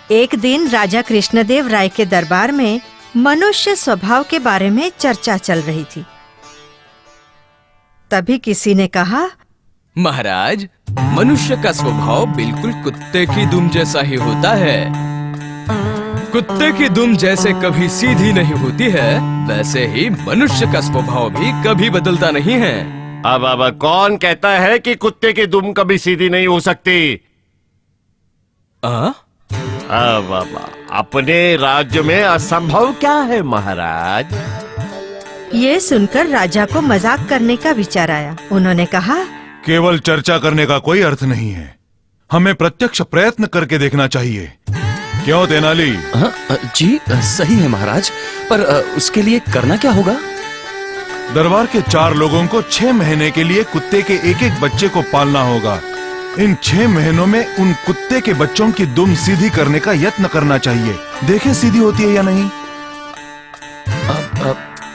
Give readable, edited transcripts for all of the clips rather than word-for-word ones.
एक दिन राजा कृष्णदेव राय के दरबार में मनुष्य स्वभाव के बारे में चर्चा चल रही थी। तभी किसी ने कहा, महाराज, मनुष्य का स्वभाव बिल्कुल कुत्ते की दुम जैसा ही होता है। कुत्ते की दुम जैसे कभी सीधी नहीं होती है, वैसे ही मनुष्य का स्वभाव भी कभी बदलता नहीं है। अब कौन कहता है कि कुत्ते की दुम कभी सीधी नहीं हो सकती? अब अपने राज्य में असंभव क्या है महाराज? ये सुनकर राजा को मजाक करने का विचार आया। उन्होंने कहा, केवल चर्चा करने का कोई अर्थ नहीं है, हमें प्रत्यक्ष प्रयत्न करके देखना चाहिए। क्यों तेनाली? जी सही है महाराज, पर उसके लिए करना क्या होगा? दरबार के 4 लोगों को 6 महीने के लिए कुत्ते के एक एक बच्चे को पालना होगा। इन 6 महीनों में उन कुत्ते के बच्चों की दुम सीधी करने का यत्न करना चाहिए। देखें सीधी होती है या नहीं।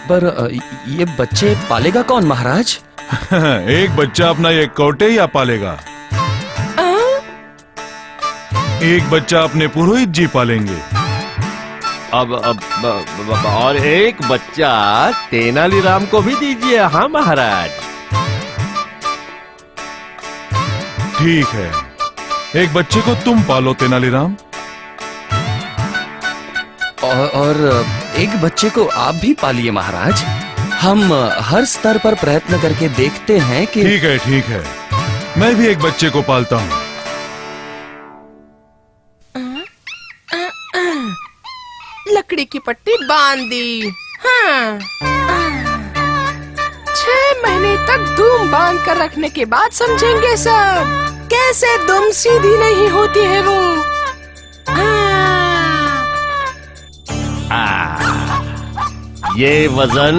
पर ये बच्चे पालेगा कौन महाराज? एक बच्चा अपना ये कौटैया पालेगा, एक बच्चा अपने पुरोहित जी पालेंगे, अब और एक बच्चा तेनालीराम को भी दीजिए। हाँ महाराज। ठीक है, एक बच्चे को तुम पालो तेनालीराम। और एक बच्चे को आप भी पालिए महाराज। हम हर स्तर पर प्रयत्न करके देखते हैं कि। ठीक है, मैं भी एक बच्चे को पालता हूँ। लकड़ी की पट्टी बांध दी। हाँ। 6 महीने तक दुम बांध कर रखने के बाद समझेंगे सब कैसे दुम सीधी नहीं होती है वो। ये वजन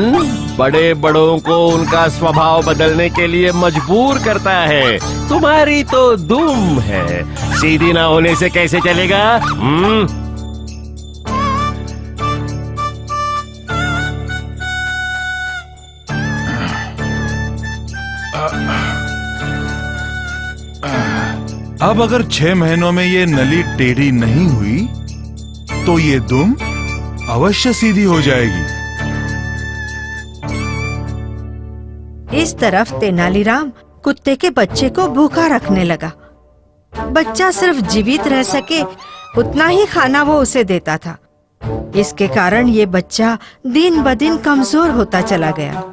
बड़े बड़ों को उनका स्वभाव बदलने के लिए मजबूर करता है। तुम्हारी तो दुम है, सीधी ना होने से कैसे चलेगा? अब अगर 6 महीनों में ये नली टेढ़ी नहीं हुई तो ये दुम अवश्य सीधी हो जाएगी। इस तरफ तेनालीराम कुत्ते के बच्चे को भूखा रखने लगा। बच्चा सिर्फ जीवित रह सके उतना ही खाना वो उसे देता था। इसके कारण ये बच्चा दिन ब दिन कमजोर होता चला गया।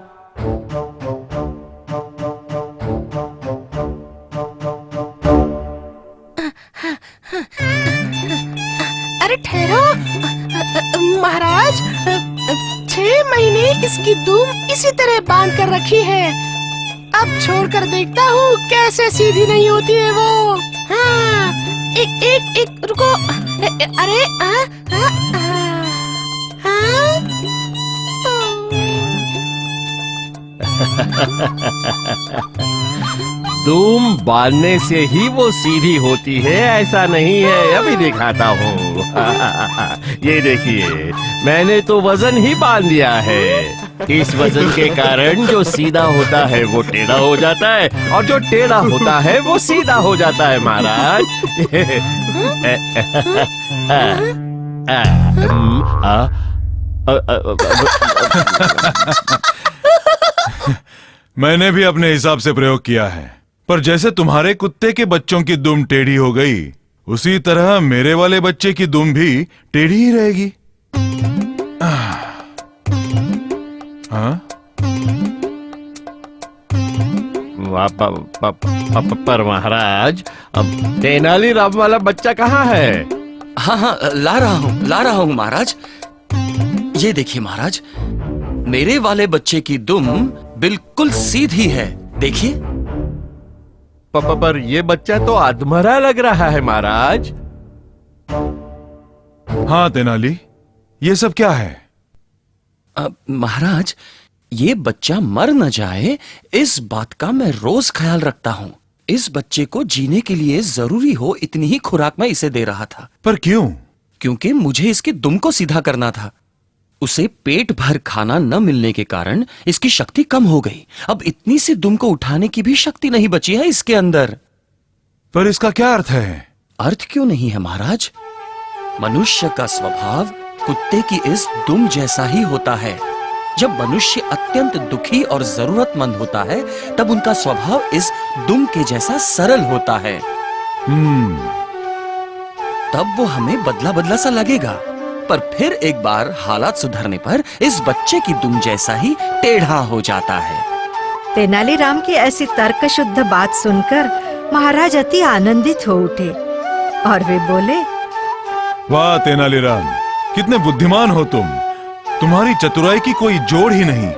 अरे ठहरो महाराज, 6 महीने इसकी दुम इसी तरह बांध कर रखी है। अब छोड़कर देखता हूँ कैसे सीधी नहीं होती है वो। हाँ, एक रुको। अरे दुम बांधने से ही वो सीधी होती है ऐसा नहीं है। अभी दिखाता हूँ। ये देखिए, मैंने तो वजन ही बांध दिया है। इस वजन के कारण जो सीधा होता है वो टेढ़ा हो जाता है, और जो टेढ़ा होता है वो सीधा हो जाता है महाराज। मैंने भी अपने हिसाब से प्रयोग किया है, पर जैसे तुम्हारे कुत्ते के बच्चों की दुम टेढ़ी हो गई, उसी तरह मेरे वाले बच्चे की दुम भी टेढ़ी ही रहेगी। हाँ? पर महाराज, अब तेनालीराम वाला बच्चा कहाँ है? हाँ, ला रहा हूँ महाराज। ये देखिए महाराज, मेरे वाले बच्चे की दुम बिल्कुल सीधी है। देखिए। पर ये बच्चा तो अधमरा लग रहा है महाराज। हाँ तेनाली, ये सब क्या है? महाराज, ये बच्चा मर न जाए इस बात का मैं रोज ख्याल रखता हूँ। इस बच्चे को जीने के लिए जरूरी हो इतनी ही खुराक मैं इसे दे रहा था। पर क्यों? क्योंकि मुझे इसकी दुम को सीधा करना था। उसे पेट भर खाना न मिलने के कारण इसकी शक्ति कम हो गई। अब इतनी सी दुम को उठाने की भी शक्ति नहीं बची है इसके अंदर। पर इसका क्या अर्थ है? अर्थ क्यों नहीं है महाराज? मनुष्य का स्वभाव कुत्ते की इस दुम जैसा ही होता है। जब मनुष्य अत्यंत दुखी और जरूरतमंद होता है तब उनका स्वभाव इस दुम के जैसा सरल होता है। तब वो हमें बदला बदला सा लगेगा, पर फिर एक बार हालात सुधरने पर इस बच्चे की दुम जैसा ही टेढ़ा हो जाता है। तेनालीराम की ऐसी तर्कशुद्ध बात सुनकर महाराज अति आनंदित हो उठे और वे बोले, वाह तेनालीराम, कितने बुद्धिमान हो तुम। तुम्हारी चतुराई की कोई जोड़ ही नहीं।